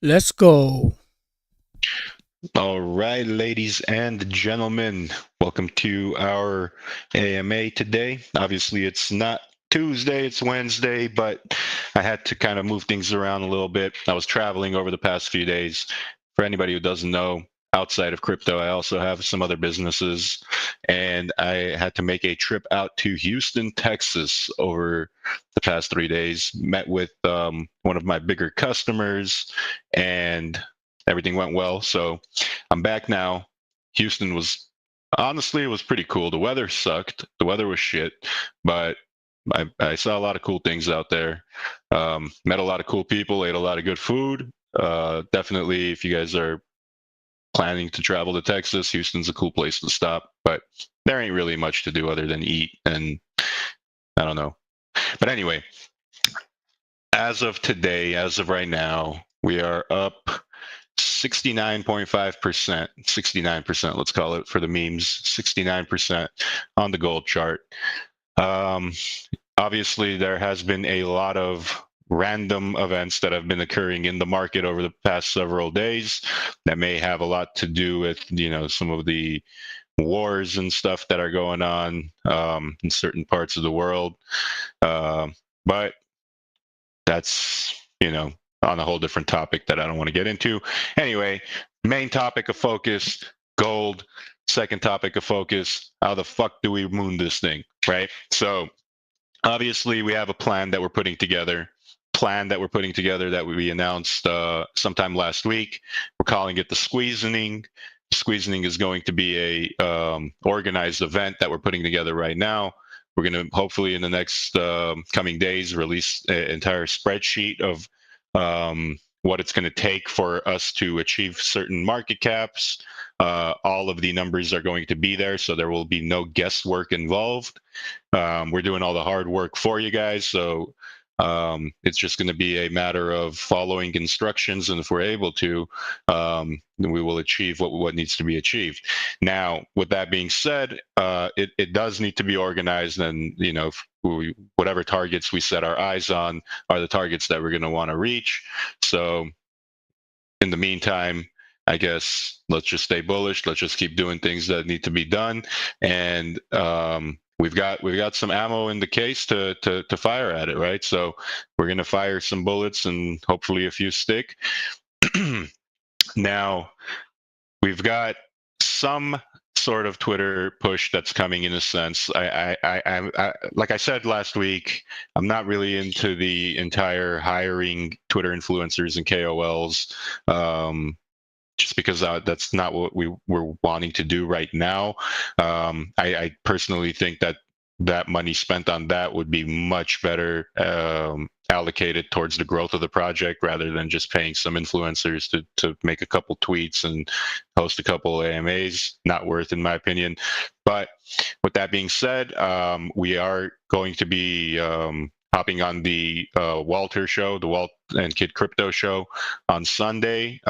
Let's go. All right, ladies and gentlemen, welcome to our AMA today. Obviously, it's not Tuesday, it's Wednesday, but I had to kind of move things around a little bit. I was traveling over the past few days. For anybody who doesn't know, outside of crypto, I also have some other businesses, and I had to make a trip out to Houston, Texas over the past 3 days. Met with one of my bigger customers, and everything went well. So I'm back now. Houston was honestly, it was pretty cool. The weather sucked. The weather was shit, but I saw a lot of cool things out there. Met a lot of cool people. Ate a lot of good food. Definitely, if you guys are planning to travel to Texas, Houston's a cool place to stop. But there ain't really much to do other than eat, and I don't know. But anyway, as of today, as of right now, we are up 69.5%, 69%, let's call it for the memes, 69% on the gold chart. Um, Obviously, there has been a lot of random events that have been occurring in the market over the past several days that may have a lot to do with, some of the wars and stuff that are going on in certain parts of the world. But that's on a whole different topic that I don't want to get into. Anyway, main topic of focus: gold. Second topic of focus: how the fuck do we moon this thing, right? So obviously we have a plan that we're putting together. That we announced sometime last week. We're calling it the squeezening. Squeezening is going to be a organized event that we're putting together right now. We're going to hopefully in the next coming days release an entire spreadsheet of what it's going to take for us to achieve certain market caps. All of the numbers are going to be there, so there will be no guesswork involved. We're doing all the hard work for you guys, so it's just going to be a matter of following instructions, and if we're able to, then we will achieve what needs to be achieved. Now, with that being said, it does need to be organized, and whatever targets we set our eyes on are the targets that we're going to want to reach. So, in the meantime, I guess let's just stay bullish. Let's just keep doing things that need to be done, and we've got some ammo in the case to fire at it, right? So we're gonna fire some bullets and hopefully a few stick. Now we've got some sort of Twitter push that's coming in a sense. Like I said last week, I'm not really into the entire hiring Twitter influencers and KOLs. Just because that's not what we're wanting to do right now. I personally think that that money spent on that would be much better allocated towards the growth of the project rather than just paying some influencers to make a couple tweets and host a couple AMAs. Not worth, in my opinion. But with that being said, we are going to be hopping on the Walter show, the Walt and Kid Crypto show on Sunday.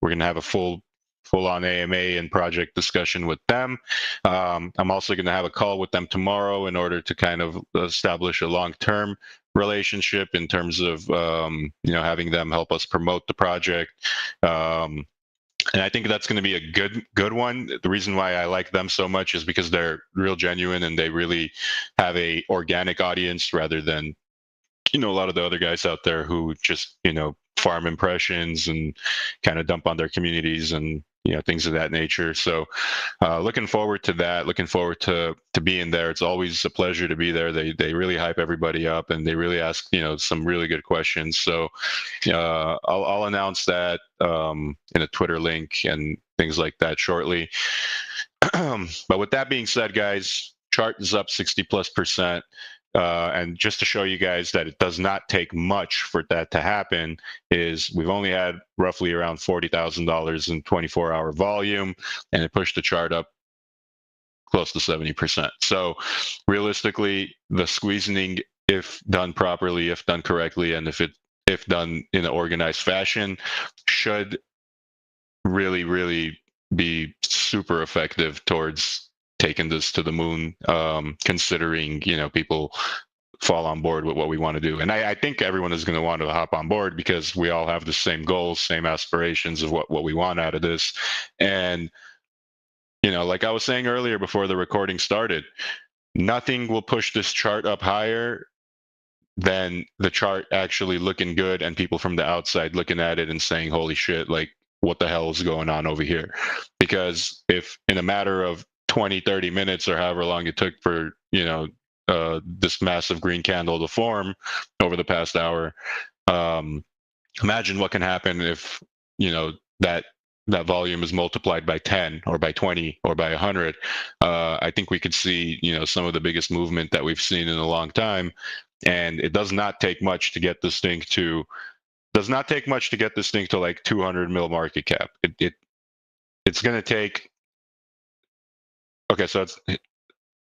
We're going to have a full on AMA and project discussion with them. I'm also going to have a call with them tomorrow in order to kind of establish a long term relationship in terms of having them help us promote the project. And I think that's going to be a good one. The reason why I like them so much is because they're real genuine and they really have a organic audience rather than a lot of the other guys out there who just farm impressions and kind of dump on their communities and things of that nature. So looking forward to that, looking forward to being there. It's always a pleasure to be there. They really hype everybody up and they really ask some really good questions. So I'll announce that in a Twitter link and things like that shortly. But with that being said, guys, chart is up 60+%. And just to show you guys that it does not take much for that to happen, is we've only had roughly around $40,000 in 24-hour volume, and it pushed the chart up close to 70%. So realistically, the squeezing, if done properly, if done correctly, and if done in an organized fashion, should really be super effective towards taking this to the moon. Considering people fall on board with what we want to do. And I think everyone is going to want to hop on board because we all have the same goals, same aspirations of what we want out of this. And, like I was saying earlier before the recording started, nothing will push this chart up higher than the chart actually looking good and people from the outside looking at it and saying, holy shit, like, what the hell is going on over here? Because if in a matter of 20, 30 minutes or however long it took for, this massive green candle to form over the past hour, imagine what can happen if, that volume is multiplied by 10 or by 20 or by 100. I think we could see, some of the biggest movement that we've seen in a long time. And it does not take much to get this thing to like 200 mil market cap. It's going to take. Okay, so it's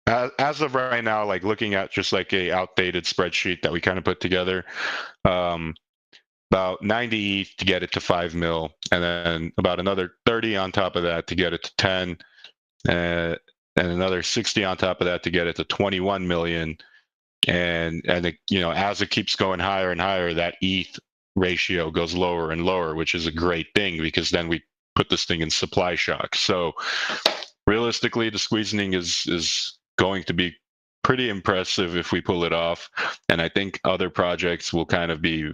as of right now, like looking at just like a outdated spreadsheet that we kind of put together, about 90 ETH to get it to 5 mil, and then about another 30 on top of that to get it to 10, and another 60 on top of that to get it to 21 million. And it, as it keeps going higher and higher, that ETH ratio goes lower and lower, which is a great thing because then we put this thing in supply shock. So realistically, the squeezing is going to be pretty impressive if we pull it off. And I think other projects will kind of be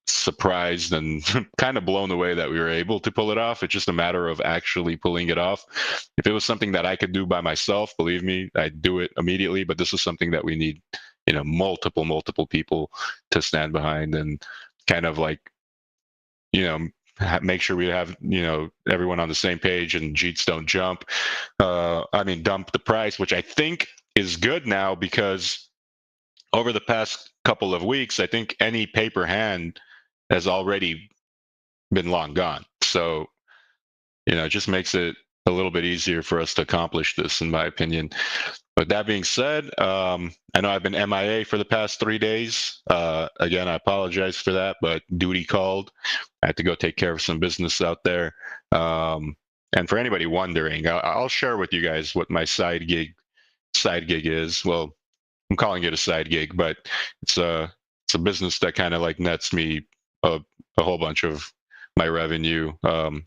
surprised and kind of blown away that we were able to pull it off. It's just a matter of actually pulling it off. If it was something that I could do by myself, believe me, I'd do it immediately. But this is something that we need, multiple people to stand behind and kind of like, make sure we have, everyone on the same page and Jeets don't jump. Dump the price, which I think is good now because over the past couple of weeks, I think any paper hand has already been long gone. So, it just makes it a little bit easier for us to accomplish this, in my opinion. But that being said, I know I've been MIA for the past 3 days. Again, I apologize for that, but duty called. I had to go take care of some business out there. And for anybody wondering, I'll share with you guys what my side gig is. Well, I'm calling it a side gig, but it's a business that kind of like nets me a whole bunch of my revenue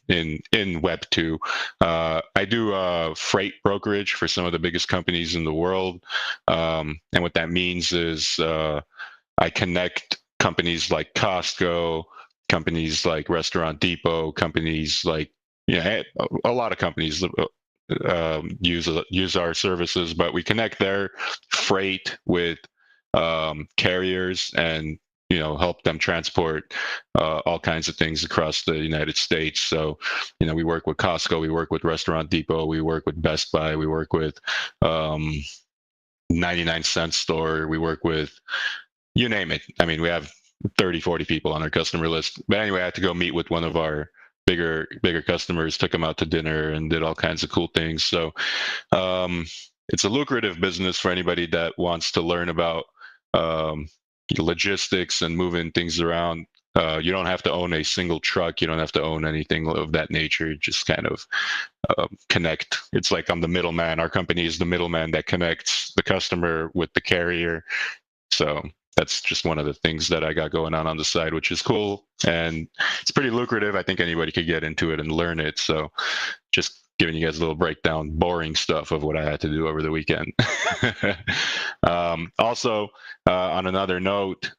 in Web 2. I do freight brokerage for some of the biggest companies in the world. And what that means is I connect companies like Costco, companies like Restaurant Depot, companies like, a lot of companies use our services, but we connect their freight with carriers and help them transport all kinds of things across the United States. So we work with Costco, we work with Restaurant Depot, we work with Best Buy, we work with 99-cent store, we work with you name it. I mean, we have 30-40 people on our customer list. But anyway, I had to go meet with one of our bigger customers, took them out to dinner and did all kinds of cool things. So it's a lucrative business for anybody that wants to learn about logistics and moving things around. You don't have to own a single truck. You don't have to own anything of that nature. Just kind of connect. It's like I'm the middleman. Our company is the middleman that connects the customer with the carrier. So that's just one of the things that I got going on the side, which is cool. And it's pretty lucrative. I think anybody could get into it and learn it. So just giving you guys a little breakdown, boring stuff of what I had to do over the weekend. Also, on another note,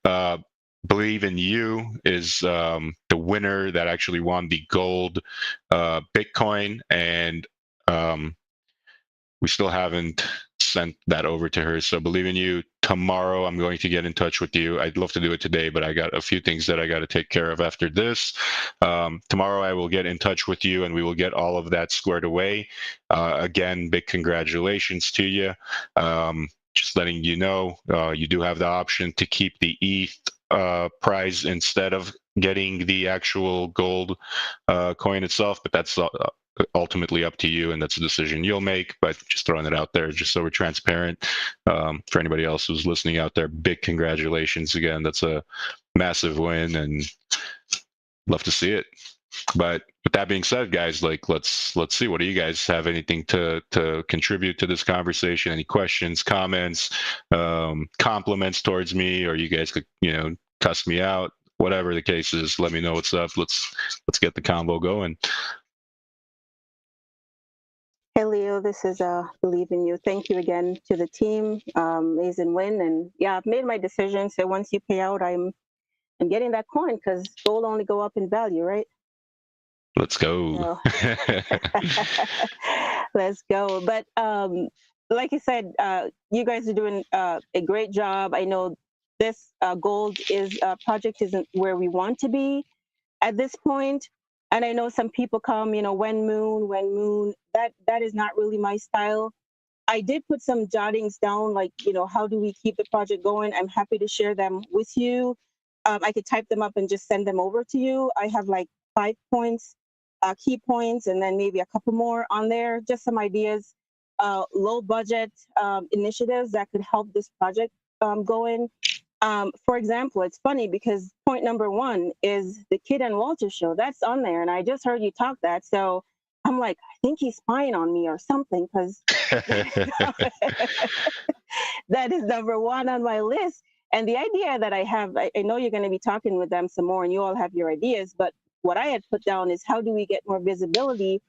Believe in You is the winner that actually won the gold Bitcoin. And we still haven't sent that over to her. So Believe in You, tomorrow I'm going to get in touch with you. I'd love to do it today, but I got a few things that I got to take care of after this. Tomorrow I will get in touch with you and we will get all of that squared away. Again, big congratulations to you. Just letting you know, you do have the option to keep the ETH prize instead of getting the actual gold coin itself, but that's ultimately up to you, and that's a decision you'll make. But just throwing it out there just so we're transparent. For anybody else who's listening out there, big congratulations again. That's a massive win and love to see it. But with that being said, guys, like let's see. What do you guys have anything to contribute to this conversation? Any questions, comments, compliments towards me, or you guys could cuss me out, whatever the case is. Let me know what's up. Let's get the convo going. Hey Leo, this is Believe in You. Thank you again to the team, amazing win, and yeah, I've made my decision. So once you pay out, I'm getting that coin because gold only go up in value, right? Let's go. So, let's go. But like I said, you guys are doing a great job. I know this gold is project isn't where we want to be at this point. And I know some people come, when moon, that is not really my style. I did put some jottings down, like, how do we keep the project going? I'm happy to share them with you. I could type them up and just send them over to you. I have like 5 points, key points, and then maybe a couple more on there, just some ideas, low budget initiatives that could help this project going. For example, it's funny because point number 1 is the Kid and Walter show. That's on there, and I just heard you talk that. So I'm like, I think he's spying on me or something because that is number 1 on my list. And the idea that I have, I know you're going to be talking with them some more and you all have your ideas, but what I had put down is how do we get more visibility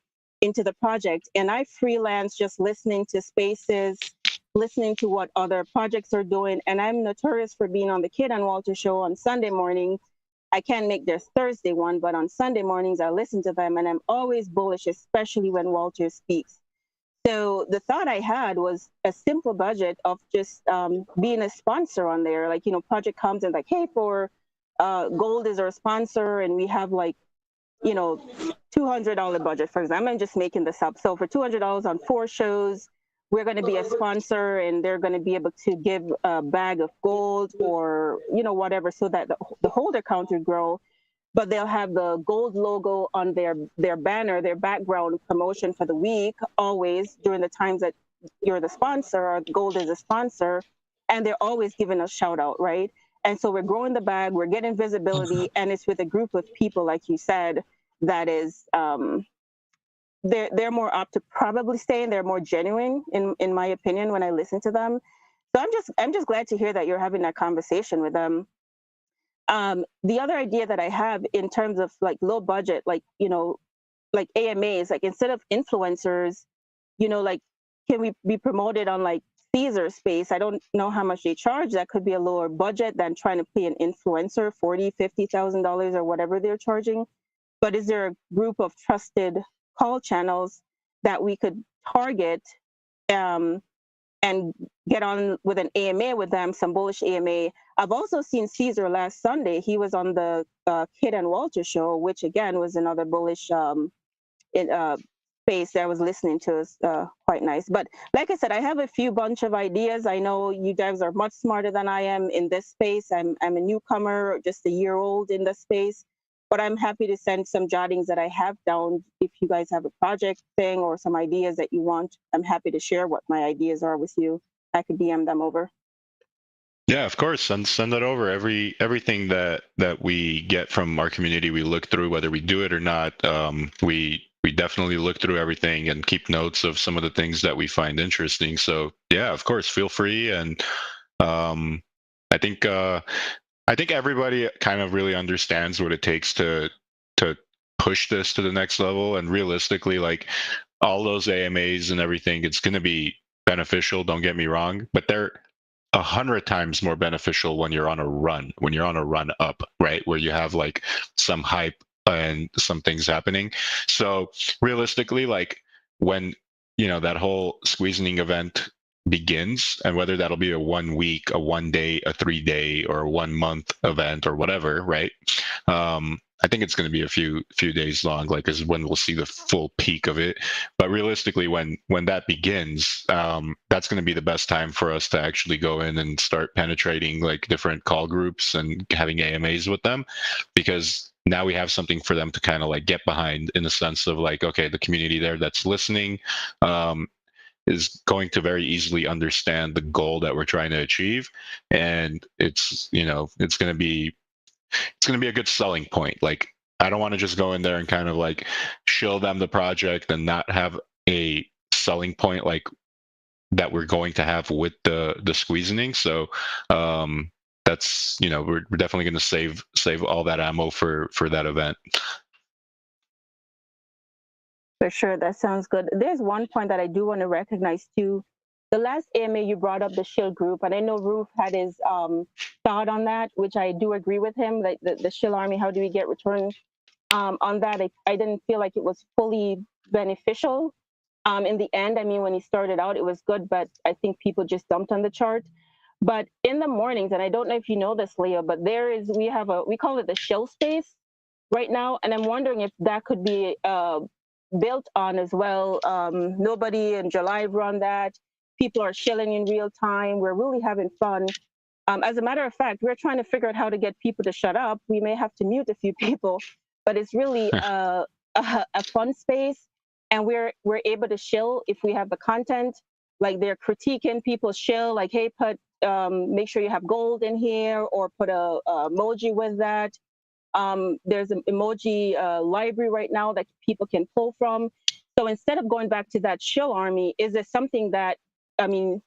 into the project? And I freelance just listening to spaces, listening to what other projects are doing. And I'm notorious for being on the Kid and Walter show on Sunday morning. I can't make their Thursday one, but on Sunday mornings, I listen to them and I'm always bullish, especially when Walter speaks. So the thought I had was a simple budget of just being a sponsor on there. Like, project comes and like, hey, for gold is our sponsor and we have like, $200 budget, for example. I'm just making this up. So for $200 on 4 shows, we're going to be a sponsor and they're going to be able to give a bag of gold or, whatever, so that the holder count would grow. But they'll have the gold logo on their banner, their background promotion for the week, always during the times that you're the sponsor or gold is a sponsor. And they're always giving us shout out, right? And so we're growing the bag, we're getting visibility, and it's with a group of people, like you said, that is they're more apt to probably stay and they're more genuine in my opinion when I listen to them. So I'm just glad to hear that you're having that conversation with them. The other idea that I have in terms of like low budget, like, like AMAs, like instead of influencers, like can we be promoted on like Caesar space? I don't know how much they charge. That could be a lower budget than trying to pay an influencer $40,000-$50,000 or whatever they're charging. But is there a group of trusted call channels that we could target and get on with an AMA with them, some bullish AMA? I've also seen Caesar last Sunday. He was on the Kid and Walter show, which again was another bullish space that I was listening to. Is quite nice. But like I said, I have a bunch of ideas. I know you guys are much smarter than I am in this space. I'm a newcomer, just a year old in this space. But I'm happy to send some jottings that I have down. If you guys have a project thing or some ideas that you want, I'm happy to share what my ideas are with you. I could DM them over. Yeah, of course. Send that over. Everything that we get from our community, we look through, whether we do it or not. We definitely look through everything and keep notes of some of the things that we find interesting. So yeah, of course, feel free. And I think everybody kind of really understands what it takes to push this to the next level. And realistically, like all those AMAs and everything, it's going to be beneficial. Don't get me wrong, but they're 100 times more beneficial when you're on a run, up, right? Where you have like some hype and some things happening. So realistically, like when, that whole squeezing event begins, and whether that'll be a 1 week, a 1 day, a 3 day, or a 1 month event or whatever, right? I think it's going to be a few days long, like is when we'll see the full peak of it. But realistically, when that begins, that's going to be the best time for us to actually go in and start penetrating like different call groups and having AMAs with them, because now we have something for them to kind of like get behind, in the sense of like, okay, the community there that's listening is going to very easily understand the goal that we're trying to achieve, and it's going to be a good selling point. Like I don't want to just go in there and kind of like shill them the project and not have a selling point like that we're going to have with the squeezing. So that's, you know, we're definitely going to save all that ammo for that event. For sure, that sounds good. There's one point that I do want to recognize too. The last AMA you brought up the shill group, and I know Roof had his thought on that, which I do agree with him. Like the shill army, how do we get return on that? I didn't feel like it was fully beneficial. In the end, I mean, when he started out, it was good, but I think people just dumped on the chart. But in the mornings, and I don't know if you know this, Leo, but we call it the shill space right now, and I'm wondering if that could be built on as well. Nobody in July run that. People are shilling in real time. We're really having fun. As a matter of fact, we're trying to figure out how to get people to shut up. We may have to mute a few people, but it's really a fun space, and we're able to shill if we have the content. Like they're critiquing people's shill, like, hey, make sure you have gold in here, or put a emoji with that. There's an emoji library right now that people can pull from. So instead of going back to that shill army, is there something that, I mean,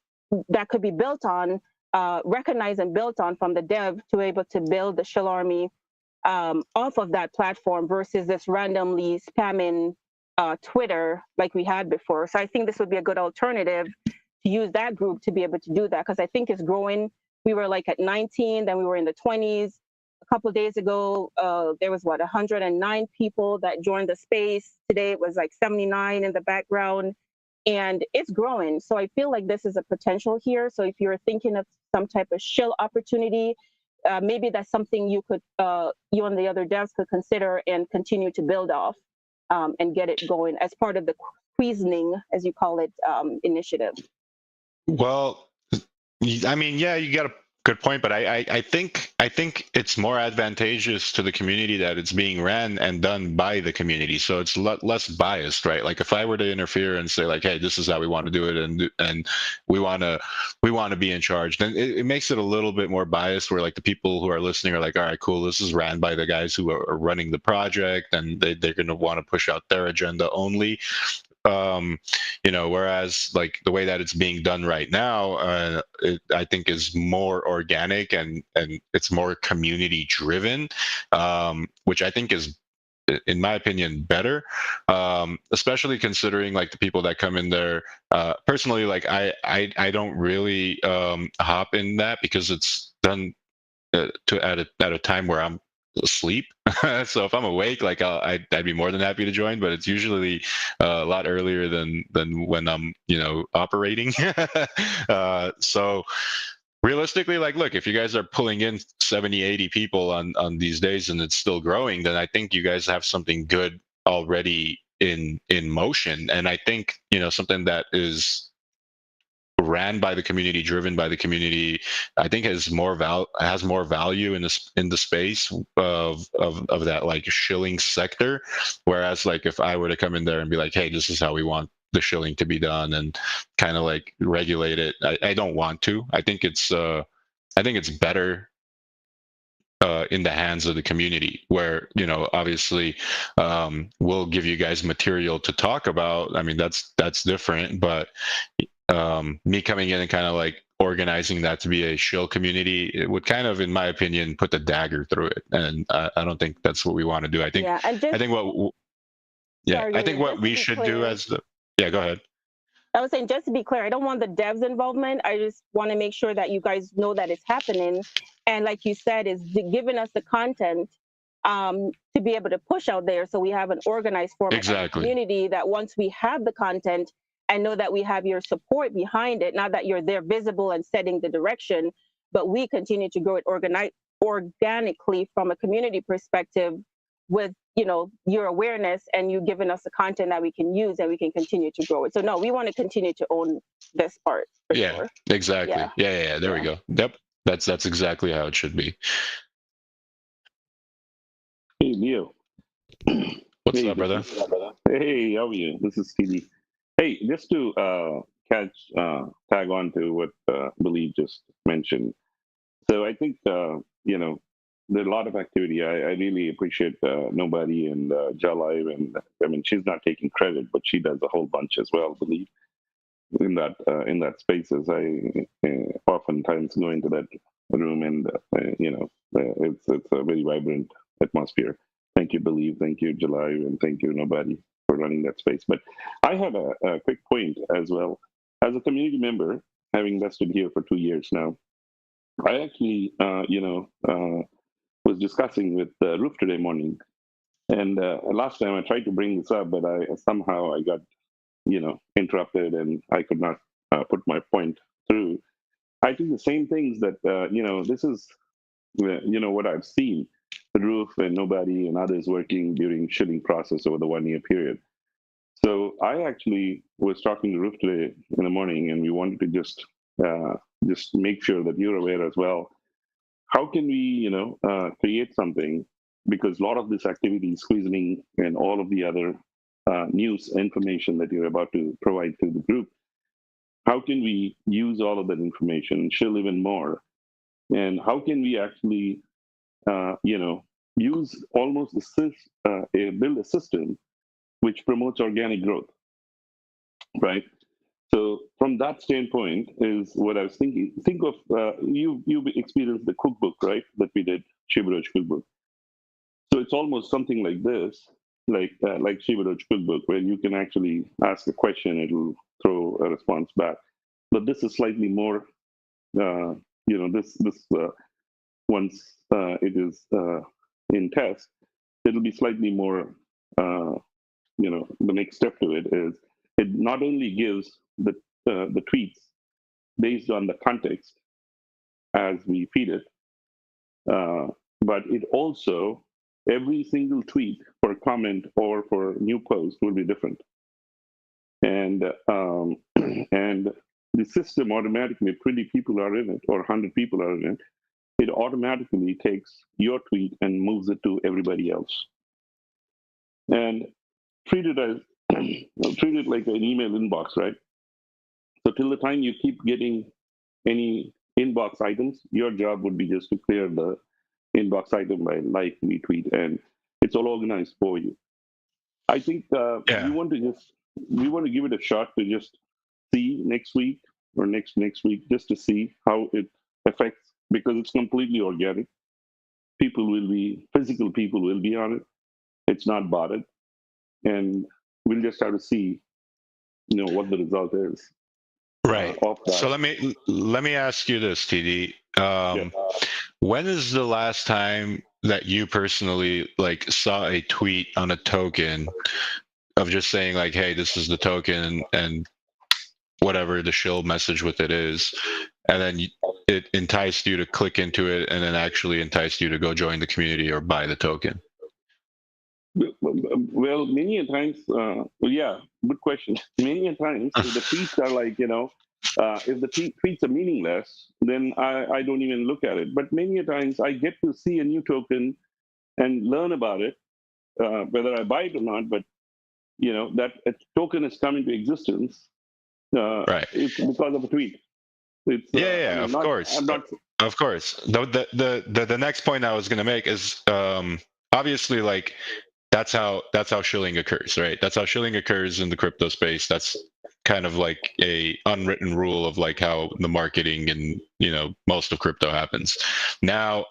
that could be built on, recognized and built on from the dev to be able to build the shill army off of that platform versus this randomly spamming Twitter like we had before. So I think this would be a good alternative to use that group to be able to do that, because I think it's growing. We were like at 19, then we were in the 20s. A couple of days ago, there was 109 people that joined the space. Today it was like 79 in the background, and it's growing. So I feel like this is a potential here. So if you're thinking of some type of shill opportunity, maybe that's something you and the other devs could consider and continue to build off and get it going as part of the squeezing, as you call it, initiative. Well, I mean, yeah, you got a good point, but I think it's more advantageous to the community that it's being ran and done by the community, so it's less biased, right? Like if I were to interfere and say like, hey, this is how we want to do it, and we want to be in charge, then it makes it a little bit more biased, where like the people who are listening are like, all right, cool, this is ran by the guys who are running the project, and they're going to want to push out their agenda only. You know, whereas like the way that it's being done right now, I think is more organic, and it's more community driven, which I think is, in my opinion, better, especially considering like the people that come in there. Personally, like I don't really hop in that because it's done at a time where I'm asleep. So if I'm awake, like I'd be more than happy to join, but it's usually a lot earlier than when I'm, you know, operating. So realistically, like, look, if you guys are pulling in 70, 80 people on these days and it's still growing, then I think you guys have something good already in motion. And I think, you know, something that is ran by the community, driven by the community, I think has more value in the space of that like shilling sector. Whereas like if I were to come in there and be like, hey, this is how we want the shilling to be done, and kind of like regulate it, I don't want to. I think it's better in the hands of the community, where, you know, obviously we'll give you guys material to talk about. I mean, that's different, but me coming in and kind of like organizing that to be a shill community, it would kind of, in my opinion, put the dagger through it, and I don't think that's what we want to do. I think Yeah, and just I think what yeah, sorry, I think Leo, what just to we be should do clear, as the yeah, go ahead. I was saying, just to be clear, I don't want the devs involvement. I just want to make sure that you guys know that it's happening. And like you said, is giving us the content to be able to push out there. So we have an organized format as a Exactly. community, that once we have the content and know that we have your support behind it, not that you're there visible and setting the direction, but we continue to grow it organically from a community perspective, with, you know, your awareness and you giving us the content that we can use and we can continue to grow it. So no, we want to continue to own this part for Yeah, sure. exactly. Yeah, Yeah. There we yeah. go. Yep. That's exactly how it should be. Hey, Leo. What's Hey, up, this brother? is hey, how are you? This is Stevie. Hey, just to tag on to what Believe just mentioned. So I think you know, there's a lot of activity. I really appreciate Nobody and Jalive, and I mean, she's not taking credit, but she does a whole bunch as well. Believe in that spaces. I oftentimes go into that room, and it's a very vibrant atmosphere. Thank you, Believe. Thank you, Jalive, and thank you, Nobody, for running that space. But I have a quick point as well. As a community member, having invested here for 2 years now, I actually, was discussing with Roof today morning, and last time I tried to bring this up, but I somehow I got, interrupted, and I could not put my point through. I think the same things that this is, what I've seen, Roof and Nobody and others working during shilling process over the 1 year period. So I actually was talking to Roof today in the morning, and we wanted to just make sure that you're aware as well. How can we, create something? Because a lot of this activity, squeezing, and all of the other news information that you're about to provide to the group, how can we use all of that information and shill even more? And how can we actually, use almost build a system which promotes organic growth, right? So from that standpoint is what I was thinking. Think of you experienced the cookbook, right? That we did, Shibaroj cookbook. So it's almost something like this, like Shibaroj cookbook, where you can actually ask a question, it'll throw a response back. But this is slightly more, this once it is in test, it'll be slightly more. The next step to it is it not only gives the tweets based on the context as we feed it, but it also, every single tweet for comment or for new post will be different. And and the system automatically, if 20 people are in it or 100 people are in it, it automatically takes your tweet and moves it to everybody else. And treat it as treat it like an email inbox, right? So till the time you keep getting any inbox items, your job would be just to clear the inbox item by like, retweet, and it's all organized for you. I think we want to give it a shot to just see next week or next week, just to see how it affects, because it's completely organic. Physical people will be on it. It's not botted, and we'll just have to see, what the result is. Right. So let me ask you this, TD. When is the last time that you personally saw a tweet on a token of just saying like, "Hey, this is the token," and whatever the shill message with it is, and then it enticed you to click into it, and then actually enticed you to go join the community or buy the token? Well, many a times, good question. Many a times, if the tweets are like, if the tweets are meaningless, then I don't even look at it. But many a times, I get to see a new token and learn about it, whether I buy it or not. But that a token is coming to existence. Right. It's because of a tweet. It's, of course. Of course. The next point I was going to make is obviously that's how shilling occurs, right? That's how shilling occurs in the crypto space. That's kind of like a unwritten rule of how the marketing and most of crypto happens. Now,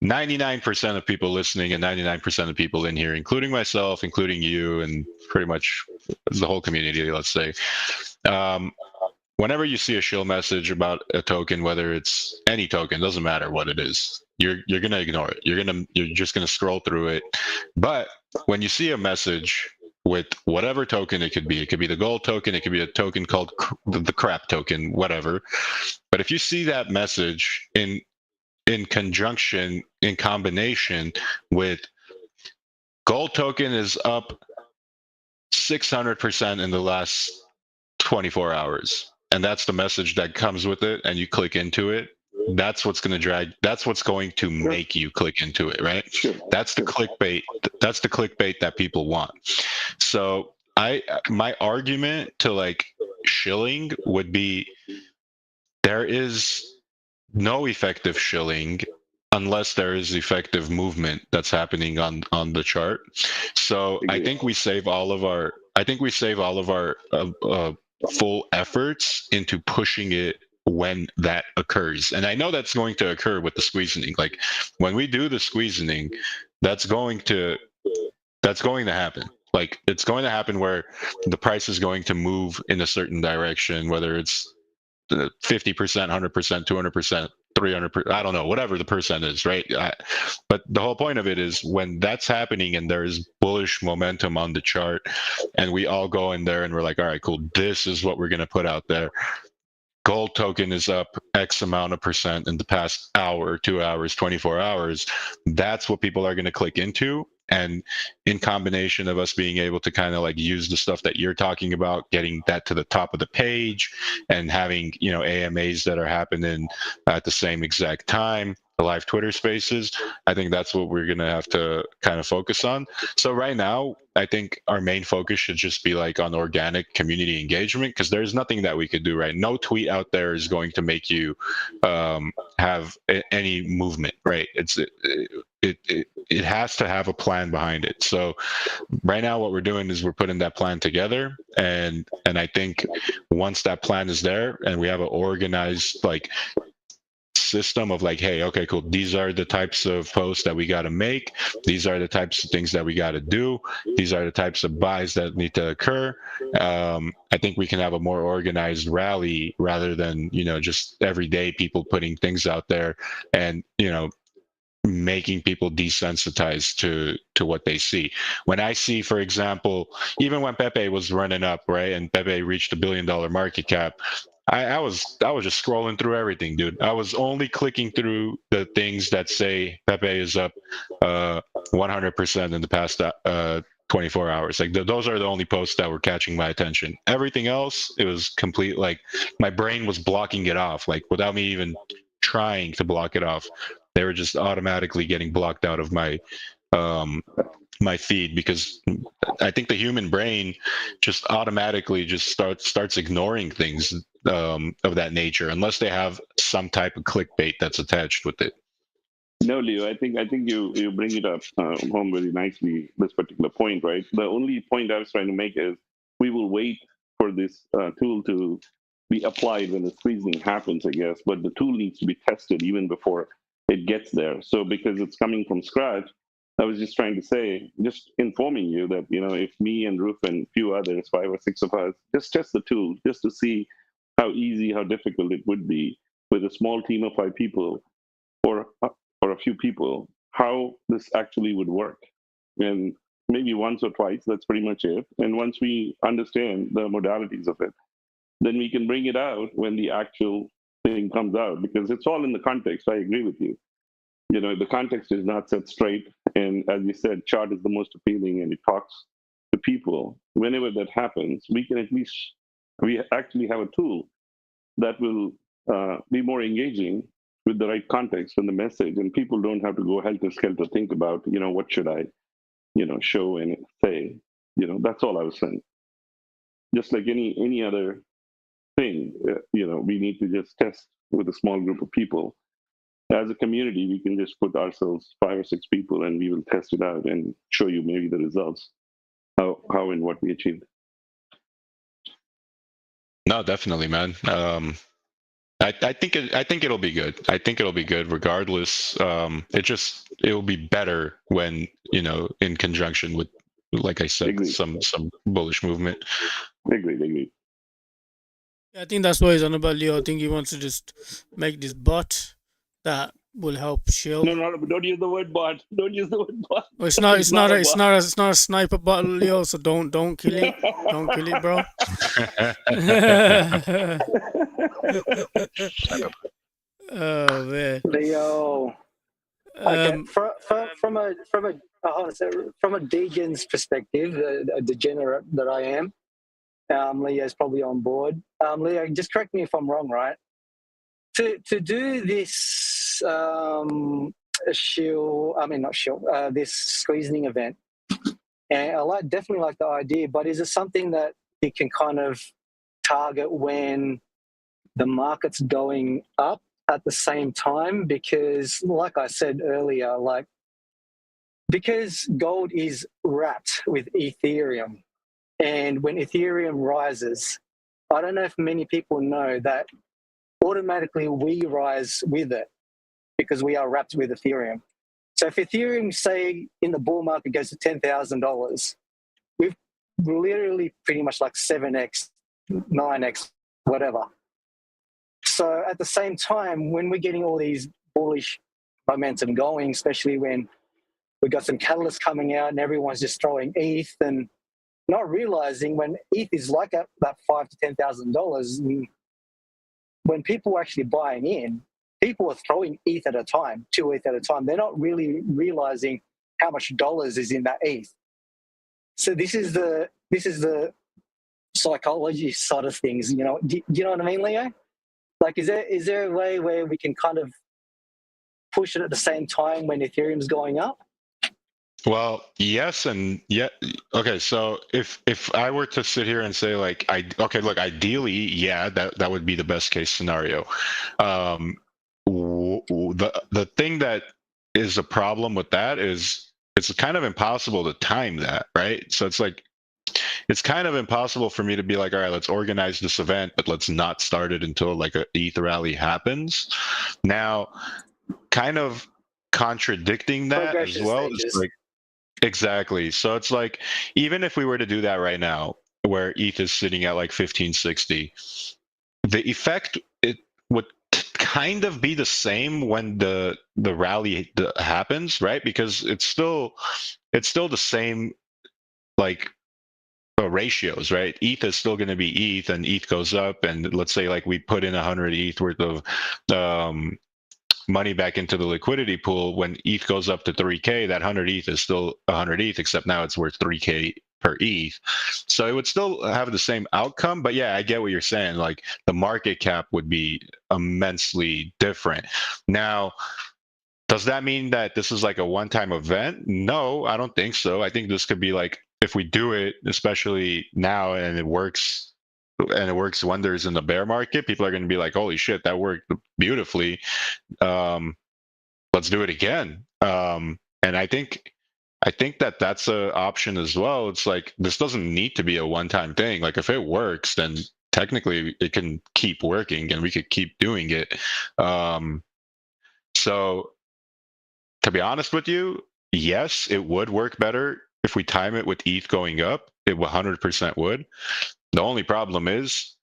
99% of people listening and 99% of people in here, including myself, including you, and pretty much the whole community, let's say, whenever you see a shill message about a token, whether it's any token, doesn't matter what it is, you're gonna ignore it. You're just gonna scroll through it. But when you see a message with whatever token it could be the gold token, it could be a token called the crap token, whatever. But if you see that message in conjunction, in combination with gold token is up 600% in the last 24 hours, and that's the message that comes with it, and you click into it, that's what's going to make you click into it, right? That's the clickbait. That's the clickbait that people want. So my argument to shilling would be, there is no effective shilling unless there is effective movement that's happening on the chart. So I think we save all of our full efforts into pushing it when that occurs. And I know that's going to occur with the squeezing. Like when we do the squeezing, that's going to happen. Like it's going to happen where the price is going to move in a certain direction, whether it's 50%, 100%, 200%, 300%, I don't know, whatever the percent is, right? But the whole point of it is when that's happening and there's bullish momentum on the chart, and we all go in there and we're like, all right, cool, this is what we're going to put out there. Gold token is up X amount of percent in the past hour, 2 hours, 24 hours. That's what people are going to click into. And in combination of us being able to kind of like use the stuff that you're talking about, getting that to the top of the page and having, AMAs that are happening at the same exact time, the live Twitter spaces, I think that's what we're going to have to kind of focus on. So right now, I think our main focus should just be like on organic community engagement, because there's nothing that we could do, right? No tweet out there is going to make you have any movement, right? It has to have a plan behind it. So right now what we're doing is we're putting that plan together, and I think once that plan is there and we have an organized like system of like, hey, okay, cool, these are the types of posts that we got to make, these are the types of things that we got to do, these are the types of buys that need to occur, I think we can have a more organized rally rather than just everyday people putting things out there and making people desensitized to what they see. When I see, for example, even when Pepe was running up, right, and Pepe reached $1 billion market cap, I was just scrolling through everything, dude. I was only clicking through the things that say Pepe is up 100% in the past 24 hours. Like those are the only posts that were catching my attention. Everything else, it was complete, like my brain was blocking it off, like without me even trying to block it off. They were just automatically getting blocked out of my my feed, because I think the human brain just automatically just starts ignoring things of that nature unless they have some type of clickbait that's attached with it. No, Leo, I think you bring it up home very nicely, this particular point, right? The only point I was trying to make is we will wait for this tool to be applied when the squeezing happens, I guess, but the tool needs to be tested even before it gets there. So because it's coming from scratch, I was just trying to say, just informing you that, if me and Roof and a few others, 5 or 6 of us, just test the tool, just to see how easy, how difficult it would be with a small team of 5 people or a few people, how this actually would work. And maybe once or twice, that's pretty much it. And once we understand the modalities of it, then we can bring it out when the actual thing comes out, because it's all in the context. I agree with you. The context is not set straight. And as you said, chart is the most appealing and it talks to people. Whenever that happens, we actually have a tool that will be more engaging with the right context and the message. And people don't have to go helter-skelter think about, what should I, show and say. That's all I was saying. Just like any other thing, we need to just test with a small group of people. As a community, we can just put ourselves 5 or 6 people and we will test it out and show you maybe the results, how and what we achieved. No, definitely, man. I think it'll be good. I think it'll be good regardless. It will be better when in conjunction with, like I said, Agreed. some bullish movement. Agreed. I think that's what he's on about, Leo. I think he wants to just make this bot that will help shield. No, don't use the word bot. Don't use the word bot. Well, it's not a sniper bot, Leo. So don't kill it. Don't kill it, bro. Oh man, Leo. Okay, from a Deegan's perspective, a degenerate that I am, Leo's probably on board. Leo, just correct me if I'm wrong, right? To do this this squeezing event, and I definitely like the idea, but is it something that you can kind of target when the market's going up at the same time because, like I said earlier, because gold is wrapped with Ethereum, and when Ethereum rises, I don't know if many people know that automatically we rise with it because we are wrapped with Ethereum. So if Ethereum, say, in the bull market goes to $10,000, we've literally pretty much like 7x, 9x, whatever. So at the same time, when we're getting all these bullish momentum going, especially when we've got some catalysts coming out and everyone's just throwing ETH and not realizing when ETH is like at that $5,000 to $10,000, when people are actually buying in, people are throwing ETH at a time, 2 ETH at a time. They're not really realizing how much dollars is in that ETH. So this is the psychology side of things. You know, do you know what I mean, Leo? Like, is there a way where we can kind of push it at the same time when Ethereum's going up? Well, yes, and yeah. Okay, so if I were to sit here and say like, look, ideally, yeah, that would be the best case scenario. The thing that is a problem with that is it's kind of impossible to time that, right? So it's like it's kind of impossible for me to be like, all right, let's organize this event, but let's not start it until like a ETH rally happens. Now, kind of contradicting that as well is like. Exactly. So it's like, even if we were to do that right now, where ETH is sitting at like 1560, the effect, it would kind of be the same when the rally happens, right? Because it's still the same like ratios, right? ETH is still going to be ETH, and ETH goes up, and let's say like we put in 100 ETH worth of money back into the liquidity pool. When ETH goes up to 3K, that 100 ETH is still 100 ETH, except now it's worth 3K per ETH. So it would still have the same outcome. But yeah, I get what you're saying. Like the market cap would be immensely different. Now, does that mean that this is like a one-time event? No, I don't think so. I think this could be like, if we do it, especially now, and it works wonders in the bear market, people are going to be like, holy shit, that worked beautifully. Let's do it again. And I think that that's an option as well. It's like, this doesn't need to be a one-time thing. Like if it works, then technically it can keep working and we could keep doing it. So to be honest with you, yes, it would work better if we time it with ETH going up. It 100% would. The only problem is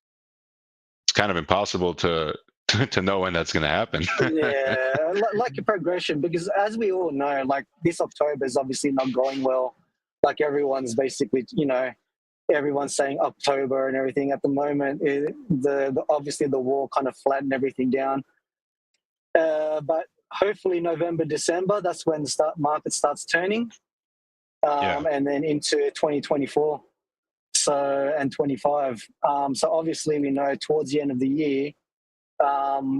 it's kind of impossible to know when that's going to happen. Yeah, like a progression, because as we all know, like this October is obviously not going well. Like everyone's basically, everyone's saying October and everything at the moment. Obviously the war kind of flattened everything down. But hopefully November, December, that's when the market starts turning, and then into 2024. And 25. So obviously we know towards the end of the year,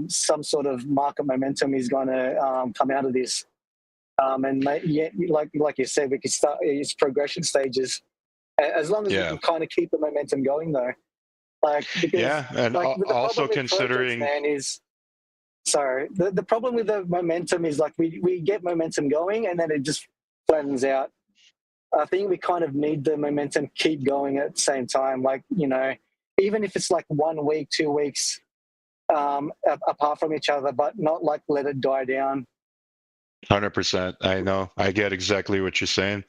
some sort of market momentum is going to come out of this. And like you said, we could start its progression stages as long as we can kind of keep the momentum going, though. And like, also considering, the problem with the momentum is like we get momentum going and then it just flattens out. I think we kind of need the momentum keep going at the same time. Like, even if it's like 1 week, 2 weeks apart from each other, but not like let it die down. 100%. I know. I get exactly what you're saying.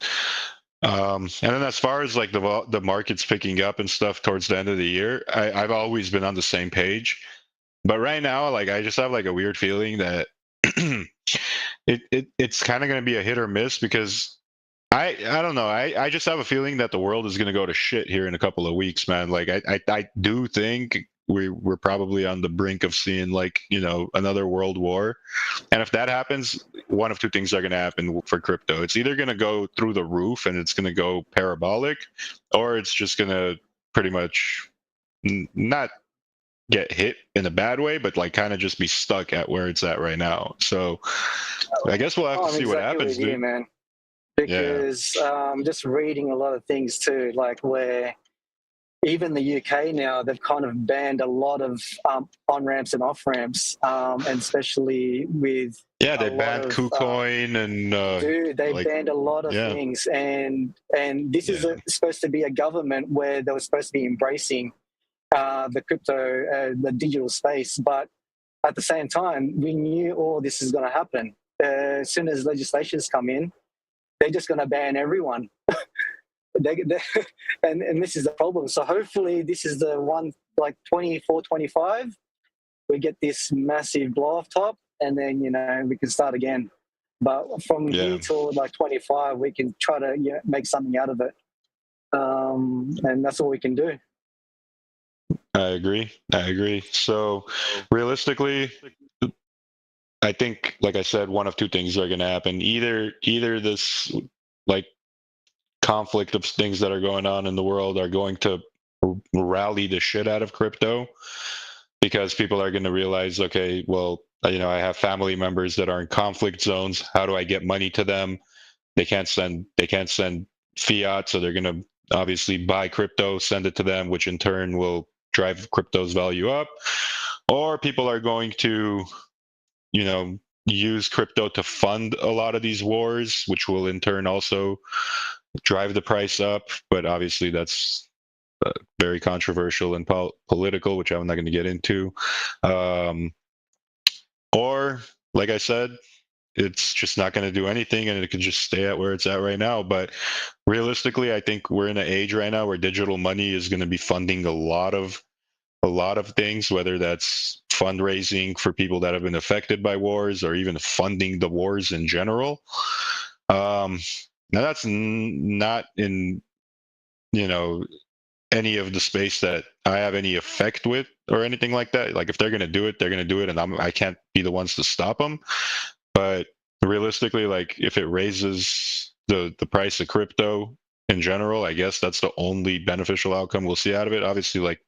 And then as far as like the market's picking up and stuff towards the end of the year, I've always been on the same page. But right now, like I just have like a weird feeling that it's kind of going to be a hit or miss, because I don't know. I just have a feeling that the world is going to go to shit here in a couple of weeks, man. Like I do think we're probably on the brink of seeing like, another world war. And if that happens, one of two things are going to happen for crypto. It's either going to go through the roof and it's going to go parabolic, or it's just going to pretty much not get hit in a bad way, but like kind of just be stuck at where it's at right now. So I guess we'll have to see what happens, dude. Man. Because just reading a lot of things too, like where even the UK now, they've kind of banned a lot of on-ramps and off-ramps, and especially with Yeah, a they lot banned of KuCoin and dude, they like banned a lot of yeah, things, and this is supposed to be a government where they were supposed to be embracing the crypto, the digital space, but at the same time, we knew all this is going to happen. As soon as legislations come in, they're just going to ban everyone. And this is the problem. So hopefully this is the one, like 24, 25, we get this massive blow off top, and then, you know, we can start again. But from here till like 25, we can try to make something out of it. And that's all we can do. I agree. So realistically, I think, like I said, one of two things are going to happen. Either this like conflict of things that are going on in the world are going to rally the shit out of crypto, because people are going to realize, okay, well, you know, I have family members that are in conflict zones. How do I get money to them? They can't send fiat, so they're going to obviously buy crypto, send it to them, which in turn will drive crypto's value up. Or people are going to, you know, use crypto to fund a lot of these wars, which will in turn also drive the price up. But obviously that's very controversial and political, which I'm not going to get into. Or, like I said, it's just not going to do anything, and it can just stay at where it's at right now. But realistically, I think we're in an age right now where digital money is going to be funding a lot of things, whether that's fundraising for people that have been affected by wars, or even funding the wars in general. Now that's not in, you know, any of the space that I have any effect with or anything like that. Like if they're going to do it, they're going to do it, and I can't be the ones to stop them. But realistically, like if it raises the price of crypto in general, I guess that's the only beneficial outcome we'll see out of it. Obviously, like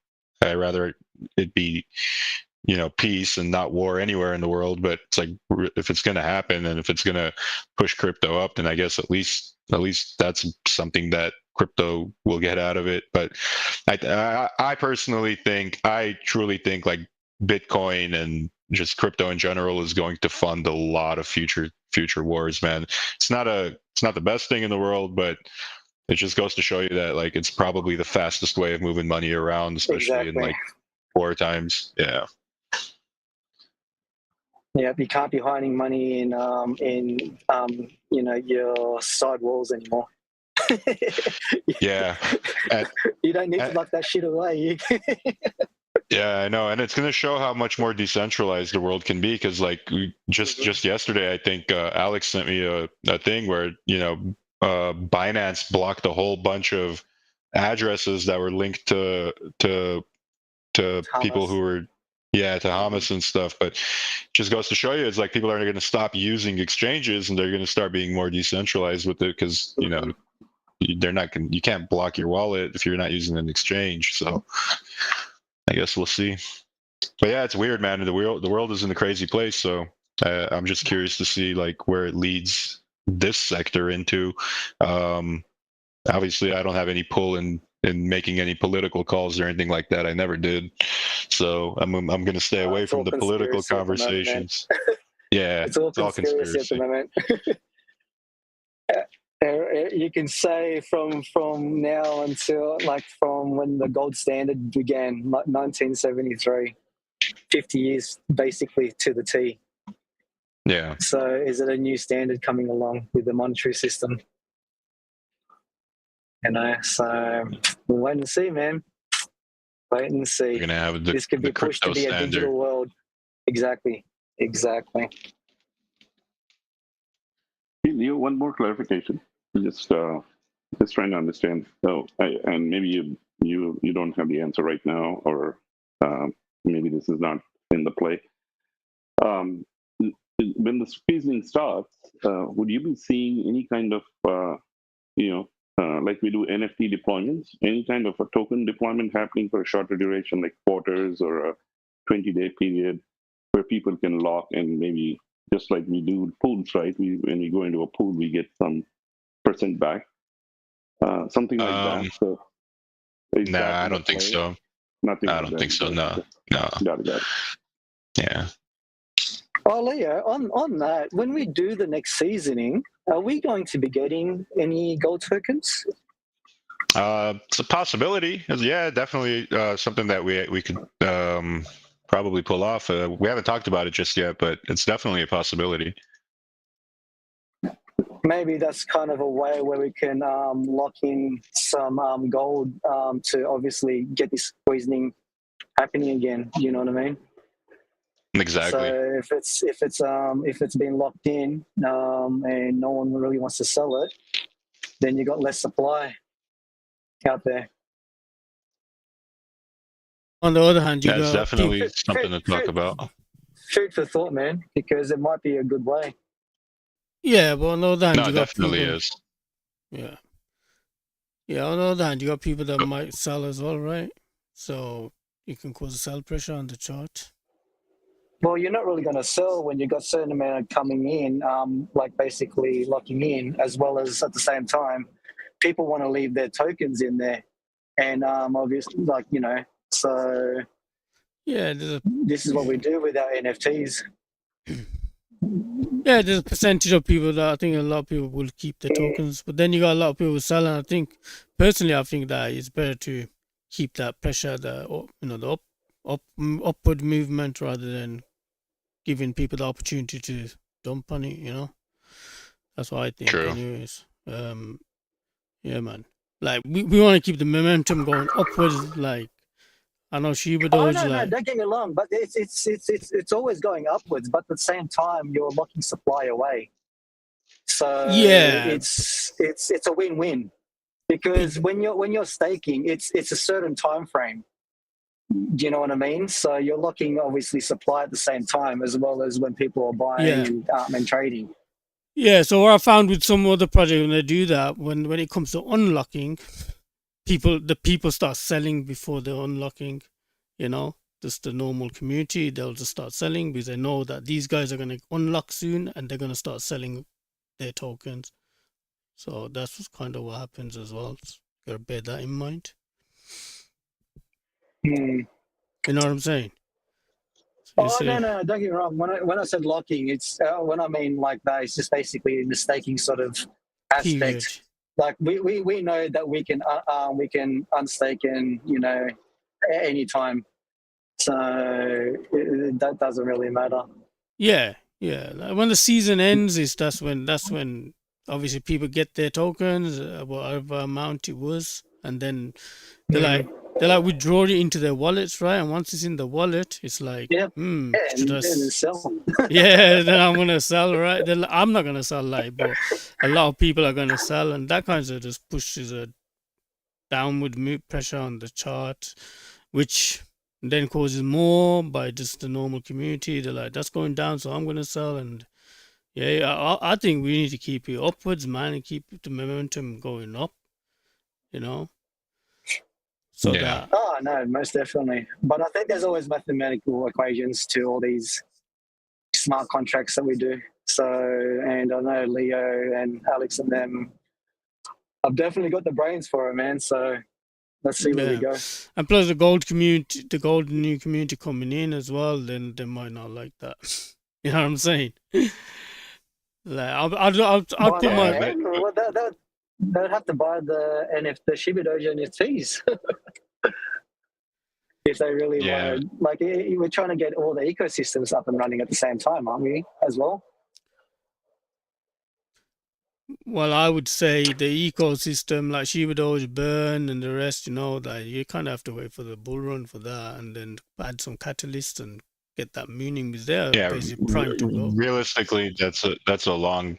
I'd rather it be, you know, peace and not war anywhere in the world. But it's like, if it's going to happen and if it's going to push crypto up, then I guess at least that's something that crypto will get out of it. But I personally think, I truly think, like Bitcoin and just crypto in general is going to fund a lot of future wars, man. It's not the best thing in the world, but it just goes to show you that, like, it's probably the fastest way of moving money around, especially in like war times. Yeah. Yeah, you can't be hiding money in you know, your side walls anymore. Yeah. You don't need to lock that shit away. Yeah, I know, and it's going to show how much more decentralized the world can be. Because, like, just yesterday, I think Alex sent me a thing where, you know, Binance blocked a whole bunch of addresses that were linked to people who were, to Hamas and stuff. But it just goes to show you, it's like people are going to stop using exchanges and they're going to start being more decentralized with it, because you know, you can't block your wallet if you're not using an exchange. So I guess we'll see. But yeah, it's weird, man. The world is in a crazy place. So I'm just curious to see like where it leads this sector into. Obviously, I don't have any pull in making any political calls or anything like that. I never did. So I'm going to stay away from the political conversations. Yeah, it's all conspiracy at the moment. You can say from now until, like, from when the gold standard began, 1973, 50 years basically to the T. Yeah. So is it a new standard coming along with the monetary system? You know, so we'll wait and see, man. Wait and see. We're gonna have this could be pushed to be standard. A digital world. Exactly. You one more clarification. Just trying to understand. So, and maybe you don't have the answer right now, or maybe this is not in the play. When the squeezing starts, would you be seeing any kind of like we do NFT deployments, any kind of a token deployment happening for a shorter duration, like quarters or a 20-day period, where people can lock in, maybe just like we do pools, right? When we go into a pool, we get some percent back, something like that. So Is Nah, that I in the don't think play? so. Nothing. I don't think so. No. Got it. Yeah. Oh, Leo, on that, when we do the next seasoning, are we going to be getting any gold tokens? It's a possibility. Yeah, definitely something that we could probably pull off. We haven't talked about it just yet, but it's definitely a possibility. Maybe that's kind of a way where we can lock in some gold to obviously get this poisoning happening again. You know what I mean? Exactly. So if it's been locked in and no one really wants to sell it, then you got less supply out there. On the other hand, you That's got definitely people, something to talk about. Food for thought, man, because it might be a good way. yeah, but on the other hand, No, you it got definitely people, is. yeah, yeah. On the other hand, you got people that might sell as well, right? So you can cause a sell pressure on the chart. Well, you're not really going to sell when you've got a certain amount coming in, like basically locking in, as well as at the same time, people want to leave their tokens in there. And obviously, like, you know, so Yeah, this is what we do with our NFTs. yeah, there's a percentage of people that I think a lot of people will keep the tokens, but then you got a lot of people selling. I think personally, I think that it's better to keep that pressure, the upward movement rather than giving people the opportunity to dump on it. That's what I think. True. Anyways, yeah, man. Like we want to keep the momentum going upwards. Like I know Shiba Oh Doge. no, don't get me wrong, but it's always going upwards. But at the same time, you're locking supply away. So Yeah, it's a win-win because when you're staking, it's a certain time frame. Do you know what I mean? So you're locking obviously supply at the same time as well as when people are buying and trading. Yeah, so what I found with some other project when they do that, when it comes to unlocking, the people start selling before they're unlocking, just the normal community, they'll just start selling because they know that these guys are gonna unlock soon and they're gonna start selling their tokens. So that's kind of what happens as well. So you gotta bear that in mind. You know what I'm saying? Oh no, don't get me wrong. When I said locking, it's when I mean like that, it's just basically in the staking sort of aspect. Period. Like we know that we can unstake and at any time, so that doesn't really matter. Yeah. Like when the season ends, that's when obviously people get their tokens, whatever amount it was, and then they withdraw it into their wallets, right? And once it's in the wallet, it's like, should I sell? Yeah, then I'm gonna sell, right? Then I'm not gonna sell, but a lot of people are gonna sell, and that kind of just pushes a downward pressure on the chart, which then causes more by just the normal community. They're like, that's going down, so I'm gonna sell, and I think we need to keep it upwards, man, and keep the momentum going up. So that. Oh no, most definitely. But I think there's always mathematical equations to all these smart contracts that we do. So, and I know Leo and Alex and them, I've definitely got the brains for it, man. So let's see where we go. And plus the gold new community coming in as well, then they might not like that. You know what I'm saying? Like I'll put my. Well, they'd have to buy the Shiba Doge NFTs. If they really want, like, we're trying to get all the ecosystems up and running at the same time, aren't we, as well? Well, I would say the ecosystem, like Shiba Doge, Burn, and the rest, that you kind of have to wait for the bull run for that, and then add some catalysts and get that meaning because they're basically primed to go. Realistically, that's a long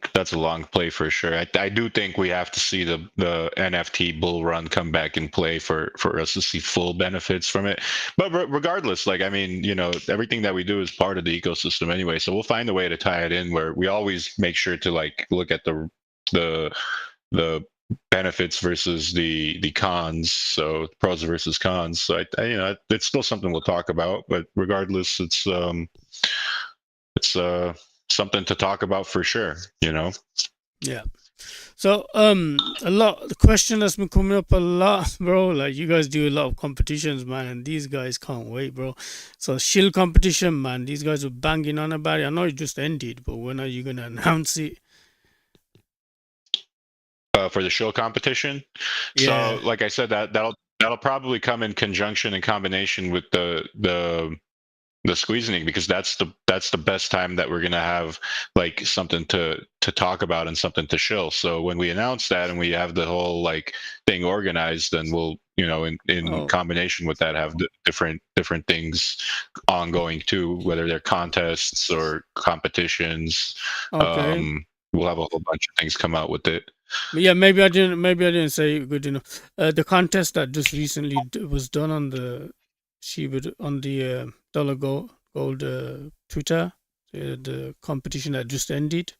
play for sure. I do think we have to see the NFT bull run come back in play for us to see full benefits from it. But regardless, like, I mean, everything that we do is part of the ecosystem anyway, so we'll find a way to tie it in where we always make sure to like look at the benefits versus the cons, so pros versus cons. So I it's still something we'll talk about, but regardless, it's something to talk about for sure. Yeah. So the question that's been coming up a lot, bro. Like you guys do a lot of competitions, man, and these guys can't wait, bro. So shield competition, man. These guys were banging on about it. I know it just ended, but when are you gonna announce it? For the show competition. Yeah. So, like I said, that'll probably come in conjunction and combination with the squeezing, because that's the best time that we're gonna have like something to talk about and something to shill. So when we announce that and we have the whole like thing organized, then we'll, you know, in combination with that, have different things ongoing too, whether they're contests or competitions. Okay. We'll have a whole bunch of things come out with it. But yeah, maybe I didn't say it good enough. The contest that just recently was done on the on the dollar gold Twitter, the competition that just ended.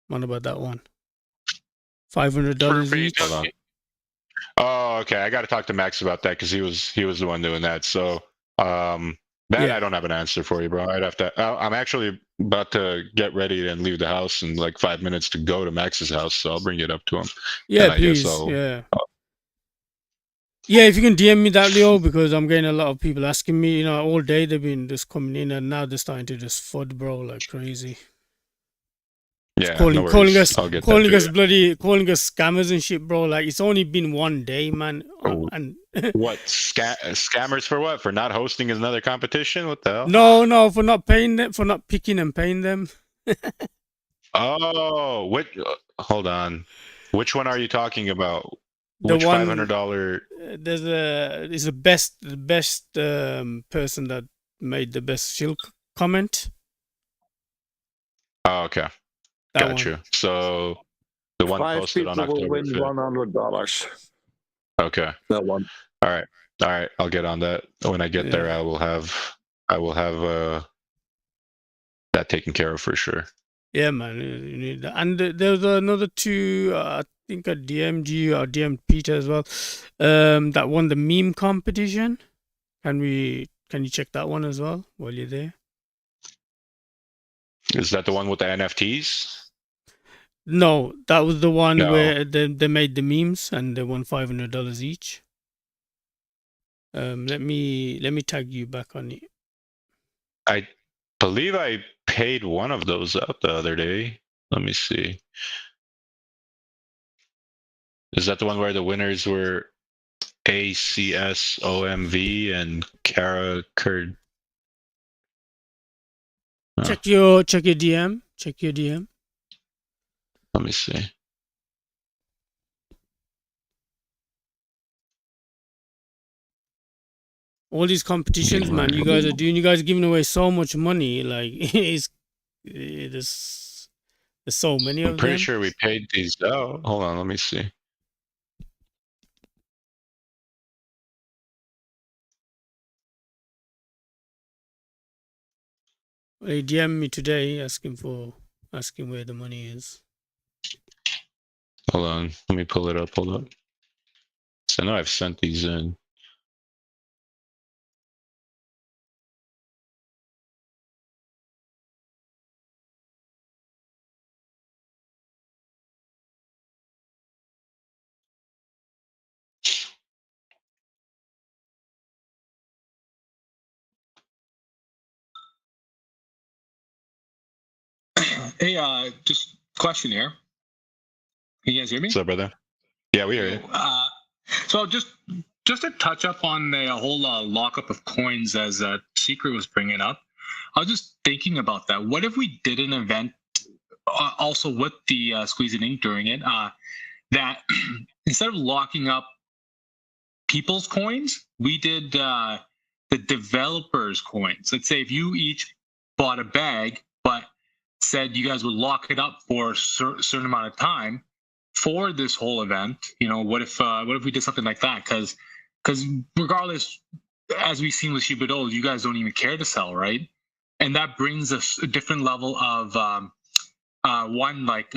What about that one? $500 each. Oh, okay. I got to talk to Max about that because he was the one doing that. So Yeah. I don't have an answer for you, bro. I'd have to. I'm actually about to get ready and leave the house in like 5 minutes to go to Max's house, so I'll bring it up to him. Yeah, please. Yeah. Yeah, if you can DM me that, Leo, because I'm getting a lot of people asking me. You know, all day they've been just coming in, and now they're starting to just FUD, bro, like crazy. Yeah, calling us scammers and shit, bro. Like it's only been 1 day, man. And what scammers for what? For not hosting another competition? What the hell? No, for not paying them, for not picking and paying them. Oh, what? Hold on. Which one are you talking about? Which $500? There's the best person that made the best shield comment. Oh, okay. Got you. So the one posted on October 5th. Will win $100. Okay. That one. All right. I'll get on that. When I get there, I will have that taken care of for sure. Yeah, man. You need that. And there's another two. I think I DM'd you or DM'd Peter as well. That won the meme competition. Can you check that one as well while you're there? Is that the one with the NFTs? No, that was the one where they made the memes and they won $500 each. Let me tag you back on it. I believe I paid one of those out the other day. Let me see. Is that the one where the winners were ACSOMV and Kara Kurd? Oh. Check your DM. Check your DM. Let me see. All these competitions, man, you guys are giving away so much money. Like there's so many of them. I'm pretty sure we paid these out. Hold on, let me see. He DM'd me today asking where the money is. Hold on, let me pull it up. Hold up. So I know I've sent these in. Hey, just question here. Can you guys hear me? What's up, brother? Yeah, we hear you. So just to touch up on the whole lockup of coins, as Secret was bringing up, I was just thinking about that. What if we did an event also with the Squeezing Ink during it, that instead of locking up people's coins, we did the developers' coins. Let's say if you each bought a bag, but said you guys would lock it up for a certain amount of time for this whole event. You know, what if we did something like that? Because regardless, as we've seen with Shiba Inu, you guys don't even care to sell, right? And that brings us a different level of one, like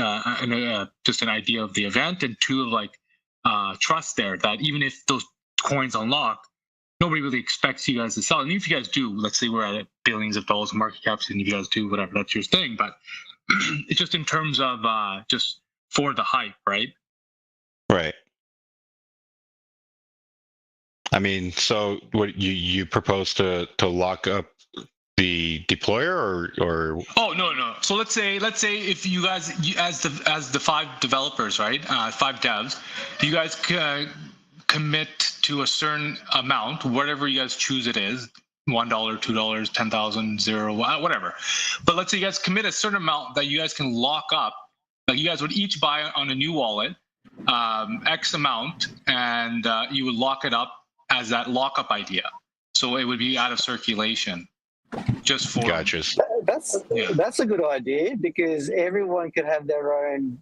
just an idea of the event, and two, of like trust there, that even if those coins unlock, nobody really expects you guys to sell. And if you guys do, let's say we're at billions of dollars market caps, and if you guys do, whatever, that's your thing. But it's just in terms of just for the hype, right? Right. I mean, so what you propose to lock up the deployer or Oh no. So let's say if you guys as the 5 developers, right? 5 devs, you guys commit to a certain amount, whatever you guys choose it is, $1, $2, 10,000, 0, whatever. But let's say you guys commit a certain amount that you guys can lock up. Like you guys would each buy on a new wallet X amount, and you would lock it up as that lockup idea. So it would be out of circulation, just for. Gotcha. That's a good idea, because everyone could have their own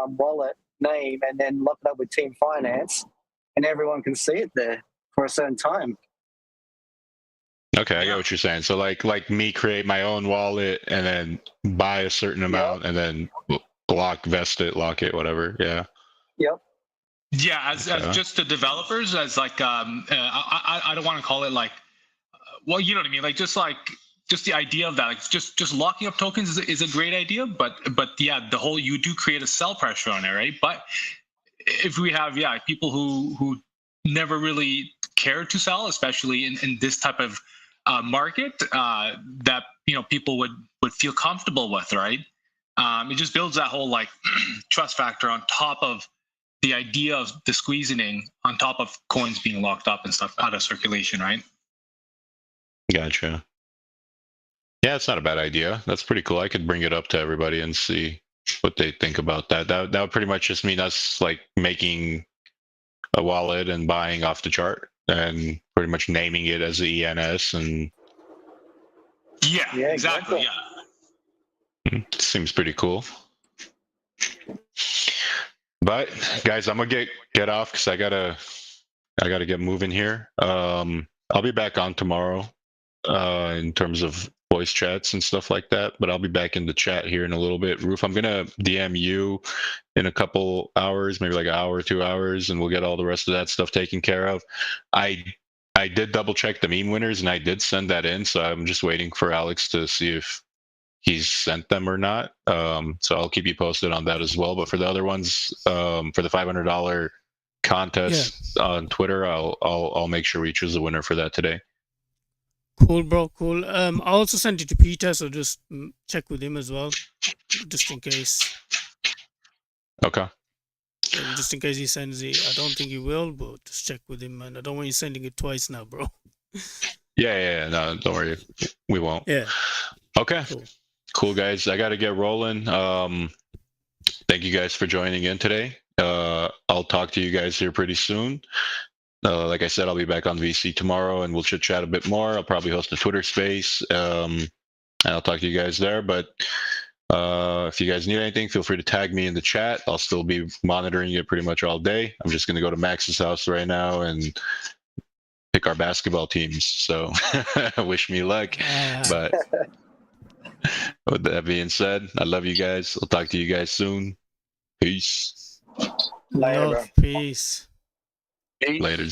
wallet name and then lock it up with Team Finance, and everyone can see it there for a certain time. Okay, I get what you're saying. So like me create my own wallet and then buy a certain amount and then vest it, lock it, whatever. Yeah. Yep. Yeah, as just the developers, as like I don't want to call it like, well, you know what I mean, like just the idea of that, like just locking up tokens is a great idea, but yeah, the whole, you do create a sell pressure on it, right? But if we have people who never really care to sell, especially in this type of market that people would feel comfortable with, right? It just builds that whole like trust factor on top of the idea of the squeezing on top of coins being locked up and stuff out of circulation, right? Gotcha. Yeah, it's not a bad idea. That's pretty cool. I could bring it up to everybody and see what they think about that. That would pretty much just mean us like making a wallet and buying off the chart and pretty much naming it as the ENS and. Yeah, exactly. Yeah. Seems pretty cool. But guys, I'm gonna get off because I gotta get moving here. I'll be back on tomorrow in terms of voice chats and stuff like that, but I'll be back in the chat here in a little bit. Roof, I'm gonna DM you in a couple hours, maybe like an hour, 2 hours, and we'll get all the rest of that stuff taken care of. I did double check the meme winners and I did send that in, so I'm just waiting for Alex to see if he's sent them or not. So I'll keep you posted on that as well. But for the other ones, for the $500 contest on Twitter, I'll make sure we choose a winner for that today. Cool, bro. Cool. I also sent it to Peter, so just check with him as well, just in case. Okay. Just in case he sends it. I don't think he will, but just check with him, man. I don't want you sending it twice now, bro. Yeah. No, don't worry. We won't. Yeah. Okay. Cool, guys. I got to get rolling. Thank you guys for joining in today. I'll talk to you guys here pretty soon. Like I said, I'll be back on VC tomorrow and we'll chit chat a bit more. I'll probably host a Twitter space and I'll talk to you guys there. But if you guys need anything, feel free to tag me in the chat. I'll still be monitoring it pretty much all day. I'm just going to go to Max's house right now and pick our basketball teams. So wish me luck. But with that being said, I love you guys. I'll talk to you guys soon. Peace. Later, bro. Peace. Later.